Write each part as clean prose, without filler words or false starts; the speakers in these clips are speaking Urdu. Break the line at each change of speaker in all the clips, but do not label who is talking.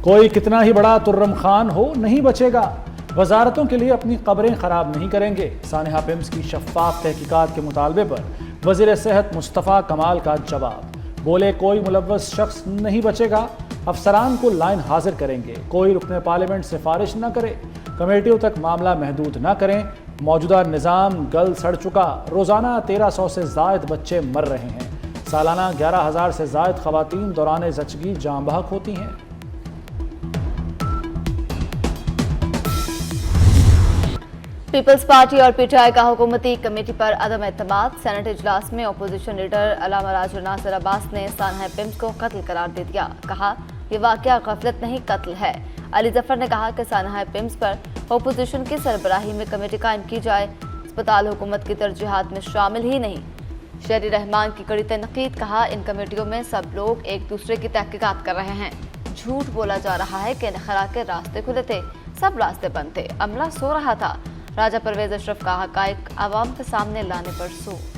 کوئی کتنا ہی بڑا ترم خان ہو نہیں بچے گا، وزارتوں کے لیے اپنی قبریں خراب نہیں کریں گے۔ سانحہ پمز کی شفاف تحقیقات کے مطالبے پر وزیر صحت مصطفیٰ کمال کا جواب، بولے کوئی ملوث شخص نہیں بچے گا، افسران کو لائن حاضر کریں گے، کوئی رکن پارلیمنٹ سفارش نہ کرے، کمیٹیوں تک معاملہ محدود نہ کریں، موجودہ نظام گل سڑ چکا، روزانہ 1300 سے زائد بچے مر رہے ہیں، سالانہ 11,000 سے زائد خواتین دوران زچگی جاں بحق ہوتی ہیں۔
پیپلز پارٹی اور پی ٹی آئی کا حکومتی کمیٹی پر عدم اعتماد۔ سینٹ اجلاس میں اپوزیشن لیڈر علامہ راجر ناصر عباس نے سانحہ پمز کو قتل قرار دے دیا، کہا یہ واقعہ غفلت نہیں قتل ہے۔ علی ظفر نے کہا کہ سانحہ پمز پر اپوزیشن کی سربراہی میں کمیٹی قائم کی جائے، اسپتال حکومت کی ترجیحات میں شامل ہی نہیں۔ شہری رحمان کی کڑی تنقید، کہا ان کمیٹیوں میں سب لوگ ایک دوسرے کی تحقیقات کر رہے ہیں، جھوٹ بولا جا رہا ہے کہ انخلا کے راستے کھلے تھے، سب راستے بند تھے، عملہ سو رہا تھا۔ راجہ پرویز اشرف کا حقائق عوام کے سامنے لانے پر زور۔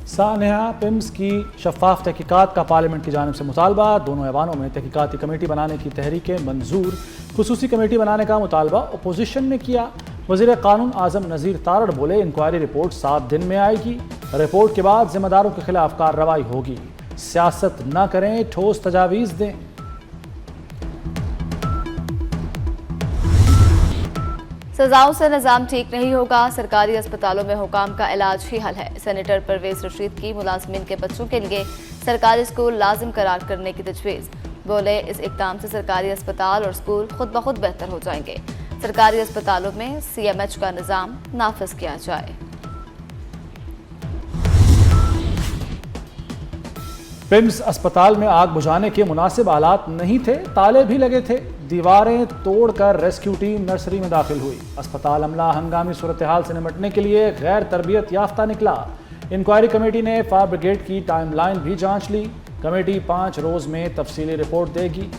سانحہ پمز کی شفاف تحقیقات کا پارلیمنٹ کی جانب سے مطالبہ، دونوں ایوانوں میں تحقیقاتی کمیٹی بنانے کی تحریکیں منظور، خصوصی کمیٹی بنانے کا مطالبہ اپوزیشن نے کیا۔ وزیر قانون اعظم نذیر تارڑ بولے انکوائری رپورٹ 7 دن میں آئے گی، رپورٹ کے بعد ذمہ داروں کے خلاف کارروائی ہوگی، سیاست نہ کریں، ٹھوس تجاویز دیں۔
سزاؤں سے نظام ٹھیک نہیں ہوگا، سرکاری اسپتالوں میں حکام کا علاج ہی حل ہے۔ سینیٹر پرویز رشید کی ملازمین کے بچوں کے لیے سرکاری اسکول لازم قرار کرنے کی تجویز، بولے اس اقدام سے سرکاری اسپتال اور اسکول خود بخود بہتر ہو جائیں گے، سرکاری اسپتالوں میں CMH کا نظام نافذ کیا جائے۔
پمز اسپتال میں آگ بجھانے کے مناسب آلات نہیں تھے، تالے بھی لگے تھے، دیواریں توڑ کر ریسکیو ٹیم نرسری میں داخل ہوئی، اسپتال عملہ ہنگامی صورتحال سے نمٹنے کے لیے غیر تربیت یافتہ نکلا۔ انکوائری کمیٹی نے فائر بریگیڈ کی ٹائم لائن بھی جانچ لی، کمیٹی 5 روز میں تفصیلی رپورٹ دے گی۔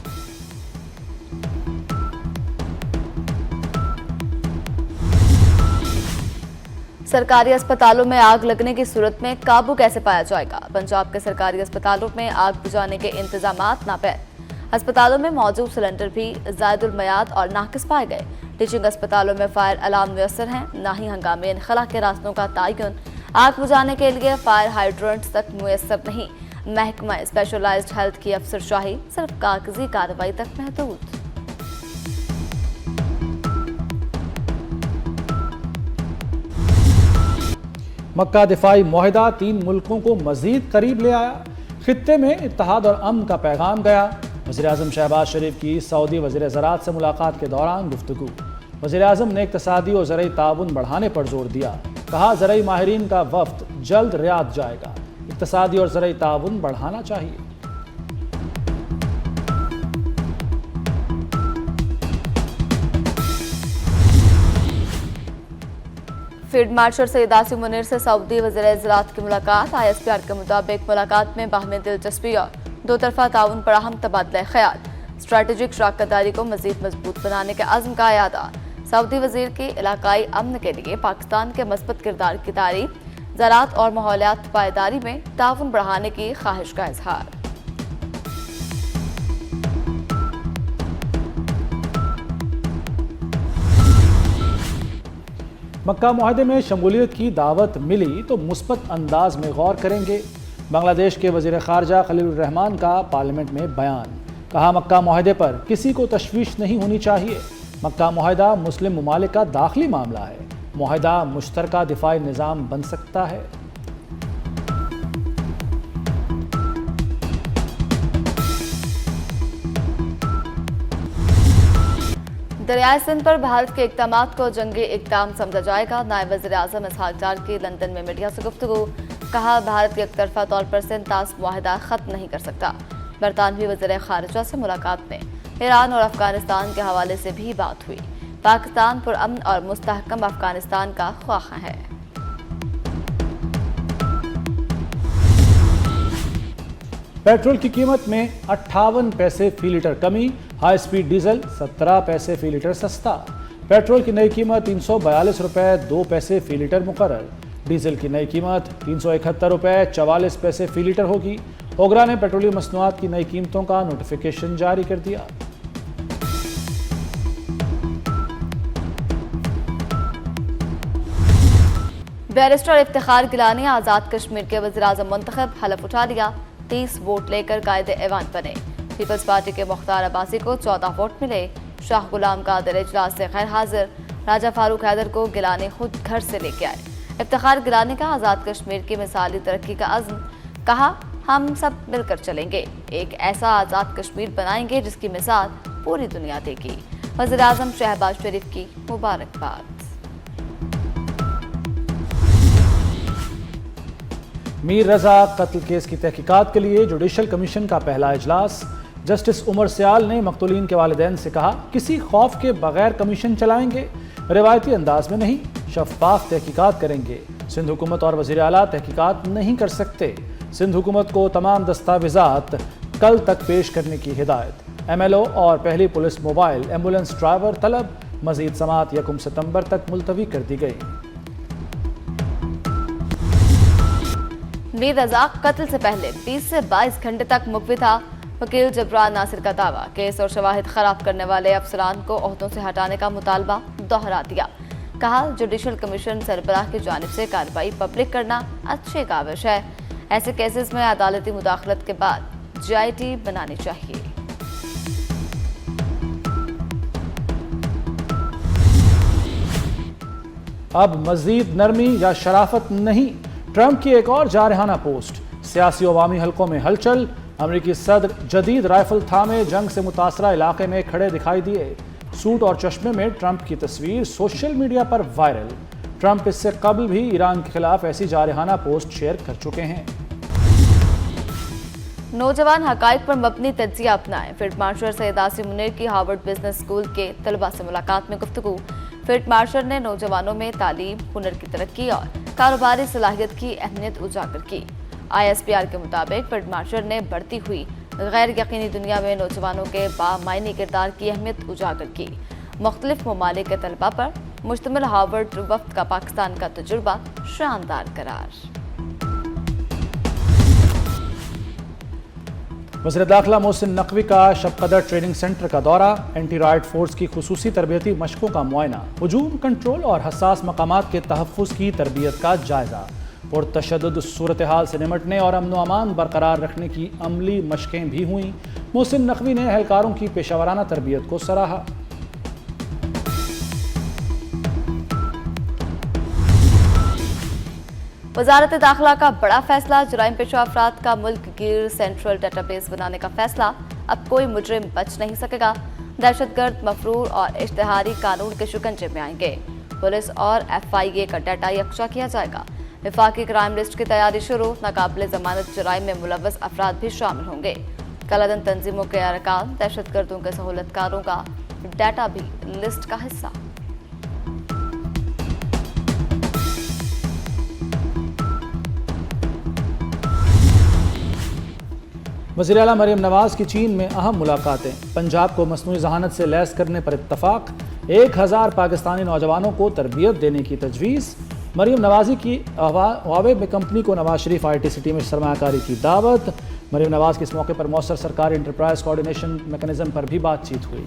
سرکاری اسپتالوں میں آگ لگنے کی صورت میں قابو کیسے پایا جائے گا؟ پنجاب کے سرکاری اسپتالوں میں آگ بجھانے کے انتظامات ناپید، اسپتالوں میں موجود سلنڈر بھی زائد المیعاد اور ناقص پائے گئے، ٹیچنگ اسپتالوں میں فائر الارم میسر ہیں، نہ ہی ہنگامی انخلا کے راستوں کا تعین، آگ بجھانے کے لیے فائر ہائیڈرنٹس تک میسر نہیں، محکمہ اسپیشلائزڈ ہیلتھ کی افسر شاہی صرف کاغذی کارروائی تک محدود۔
مکہ دفاعی معاہدہ 3 ملکوں کو مزید قریب لے آیا، خطے میں اتحاد اور امن کا پیغام گیا۔ وزیراعظم شہباز شریف کی سعودی وزیر زراعت سے ملاقات کے دوران گفتگو، وزیراعظم نے اقتصادی اور زرعی تعاون بڑھانے پر زور دیا، کہا زرعی ماہرین کا وفد جلد ریاض جائے گا، اقتصادی اور زرعی تعاون بڑھانا چاہیے۔
فیلڈ مارشل سید عاصم منیر سے سعودی وزیر زراعت کی ملاقات، ISPR کے مطابق ملاقات میں باہمی دلچسپی اور دو طرفہ تعاون پر اہم تبادلہ خیال، اسٹریٹجک شراکت داری کو مزید مضبوط بنانے کے عزم کا اعادہ، سعودی وزیر کی علاقائی امن کے لیے پاکستان کے مثبت کردار کی تعریف، زراعت اور ماحولیات پائیداری میں تعاون بڑھانے کی خواہش کا اظہار۔
مکہ معاہدے میں شمولیت کی دعوت ملی تو مثبت انداز میں غور کریں گے، بنگلہ دیش کے وزیر خارجہ خلیل الرحمان کا پارلیمنٹ میں بیان، کہا مکہ معاہدے پر کسی کو تشویش نہیں ہونی چاہیے، مکہ معاہدہ مسلم ممالک کا داخلی معاملہ ہے، معاہدہ مشترکہ دفاعی نظام بن سکتا ہے۔
دریائے سندھ پر بھارت کے اقدامات کو جنگی اقدام سمجھا جائے گا، نائب وزیر اعظم اسحاق ڈار کی لندن میں میڈیا سے گفتگو، کہا بھارت یک طرفہ طور پر سنتاس معاہدہ ختم نہیں کر سکتا۔ برطانوی وزیر خارجہ سے ملاقات میں ایران اور افغانستان کے حوالے سے بھی بات ہوئی، پاکستان پرامن اور مستحکم افغانستان کا خواہاں ہے۔
پیٹرول کی قیمت میں 58 پیسے فی لیٹر کمی، ہائی سپیڈ ڈیزل 17 پیسے فی لیٹر سستا، پیٹرول کی نئی قیمت 342 روپے 2 پیسے فی لیٹر مقرر۔ ڈیزل کی نئی قیمت 371 روپے 44 پیسے فی لیٹر ہوگی۔ اوگرا نے پیٹرولیم مصنوعات کی نئی قیمتوں کا نوٹیفیکیشن جاری کر دیا۔
بیرسٹر افتخار گیلانی آزاد کشمیر کے وزیراعظم منتخب، حلف اٹھا لیا، 30 ووٹ لے کر قائد ایوان بنے۔ پیپلز پارٹی کے مختار عباسی کو 14 ووٹ ملے۔ شاہ غلام قادر اجلاس سے غیر حاضر، راجہ فاروق حیدر کو گیلانی خود گھر سے لے کے آئے۔ افتخار گیلانی کا آزاد کشمیر کی مثالی ترقی کا عزم، کہا ہم سب مل کر چلیں گے، ایک ایسا آزاد کشمیر بنائیں گے جس کی مثال پوری دنیا دے گی۔ وزیراعظم شہباز شریف کی مبارکباد۔
میر رضا قتل کیس کی تحقیقات کے لیے جوڈیشل کمیشن کا پہلا اجلاس۔ جسٹس عمر سیال نے مقتولین کے والدین سے کہا، کسی خوف کے بغیر کمیشن چلائیں گے، روایتی انداز میں نہیں، شفاف تحقیقات کریں گے۔ سندھ حکومت اور وزیر اعلیٰ تحقیقات نہیں کر سکتے۔ سندھ حکومت کو تمام دستاویزات کل تک پیش کرنے کی ہدایت۔ ایم ایل او اور پہلی پولیس موبائل ایمبولینس ڈرائیور طلب، مزید سماعت 1 ستمبر تک ملتوی کر دی گئی۔
میر رضا قتل سے پہلے 20 سے 22 گھنٹے تک مقوی تھا۔ وکیل جبران ناصر کا دعویٰ، کیس اور شواہد خراب کرنے والے افسران کو عہدوں سے ہٹانے کا مطالبہ دوہرا دیا۔ کہا جوڈیشل کمیشن سربراہ کی جانب سے کارروائی پبلک کرنا اچھی کاوش ہے، ایسے کیسز میں عدالتی مداخلت کے بعد GIT بنانی چاہیے۔
اب مزید نرمی یا شرافت نہیں، ٹرمپ کی ایک اور جارحانہ پوسٹ۔ سیاسی عوامی حلقوں میں ہلچل، امریکی صدر جدید رائفل تھامے جنگ سے متاثرہ علاقے میں کھڑے دکھائی دیے۔ سوٹ اور چشمے میں ٹرمپ کی تصویر سوشل میڈیا پر وائرل۔ ٹرمپ اس سے قبل بھی ایران کے خلاف ایسی جارحانہ پوسٹ شیئر کر چکے ہیں۔
نوجوان حقائق پر مبنی تجزیہ اپنائیں، فیلڈ مارشل سید آصم منیر کی ہارورڈ بزنس اسکول کے طلباء سے ملاقات میں گفتگو۔ فیلڈ مارشل نے نوجوانوں میں تعلیم، ہنر کی ترقی اور کاروباری صلاحیت کی اہمیت اجاگر کی۔ ISPR کے مطابق فیلڈ مارشل نے بڑھتی ہوئی غیر یقینی دنیا میں نوجوانوں کے بامعنی کردار کی اہمیت اجاگر کی۔ مختلف ممالک کے طلباء پر مشتمل ہارورڈ وفد کا پاکستان کا تجربہ شاندار قرار۔
وزیر داخلہ محسن نقوی کا شب قدر ٹریننگ سینٹر کا دورہ، اینٹی رائٹ فورس کی خصوصی تربیتی مشقوں کا معائنہ، ہجوم کنٹرول اور حساس مقامات کے تحفظ کی تربیت کا جائزہ، پرتشدد صورتحال سے نمٹنے اور امن و امان برقرار رکھنے کی عملی مشقیں بھی ہوئیں۔ محسن نقوی نے اہلکاروں کی پیشہ ورانہ تربیت کو سراہا۔
وزارت داخلہ کا بڑا فیصلہ، جرائم پیشہ افراد کا ملک گیر سینٹرل ڈیٹا بیس بنانے کا فیصلہ، اب کوئی مجرم بچ نہیں سکے گا۔ دہشت گرد، مفرور اور اشتہاری قانون کے شکنجے میں آئیں گے۔ پولیس اور FIA کا ڈیٹا یکجا کیا جائے گا۔ وفاقی کرائم لسٹ کی تیاری شروع، ناقابل ضمانت جرائم میں ملوث افراد بھی شامل ہوں گے۔ کالعدم تنظیموں کے ارکان، دہشت گردوں کے سہولت کاروں کا ڈیٹا بھی لسٹ کا حصہ۔
وزیر اعلیٰ مریم نواز کی چین میں اہم ملاقاتیں، پنجاب کو مصنوعی ذہانت سے لیس کرنے پر اتفاق، 1000 پاکستانی نوجوانوں کو تربیت دینے کی تجویز۔ مریم نوازی کی ہواوے میں کمپنی کو نواز شریف IT سٹی میں سرمایہ کاری کی دعوت۔ مریم نواز کے اس موقع پر مؤثر سرکاری انٹرپرائز کوارڈینیشن میکانزم پر بھی بات چیت ہوئی۔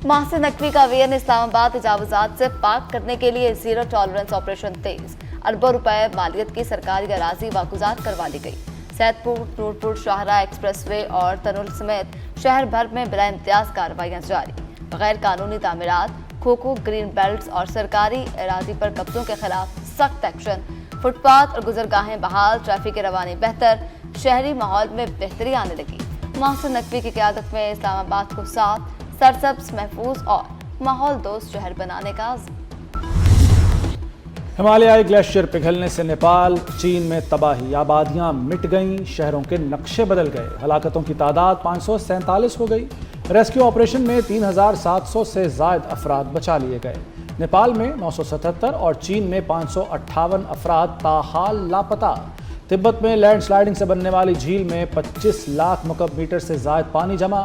محسن نقوی کا VN اسلام آباد تجاوزات سے پاک کرنے کے لیے زیرو ٹالرنس آپریشن تیز، اربوں روپے مالیت کی سرکاری اراضی واگزار کروا لی گئی۔ سید پور، نور پور شاہراہ ایکسپریس وے اور تنول سمیت شہر بھر میں بلا امتیاز کارروائیاں جاری۔ غیر قانونی تعمیرات، کھوکھو، گرین بیلٹس اور سرکاری اراضی پر قبضوں کے خلاف سخت ایکشن۔ فٹ پاتھ اور گزرگاہیں بحال، ٹریفک کی روانی بہتر، شہری ماحول میں بہتری آنے لگی۔ محسن نقوی کی قیادت میں اسلام آباد کو صاف، سرسبز، محفوظ اور ماحول دوست شہر بنانے کا عزم۔
ہمالیائی گلیشیئر پگھلنے سے نیپال، چین میں تباہی، آبادیاں مٹ گئیں، شہروں کے نقشے بدل گئے، ہلاکتوں کی تعداد 547 ہو گئی۔ ریسکیو آپریشن میں 3700 سے زائد افراد بچا لیے گئے۔ نیپال میں 977 اور چین میں 558 افراد تاحال لاپتہ۔ تبت میں لینڈ سلائیڈنگ سے بننے والی جھیل میں 25 لاکھ مکعب میٹر سے زائد پانی جمع،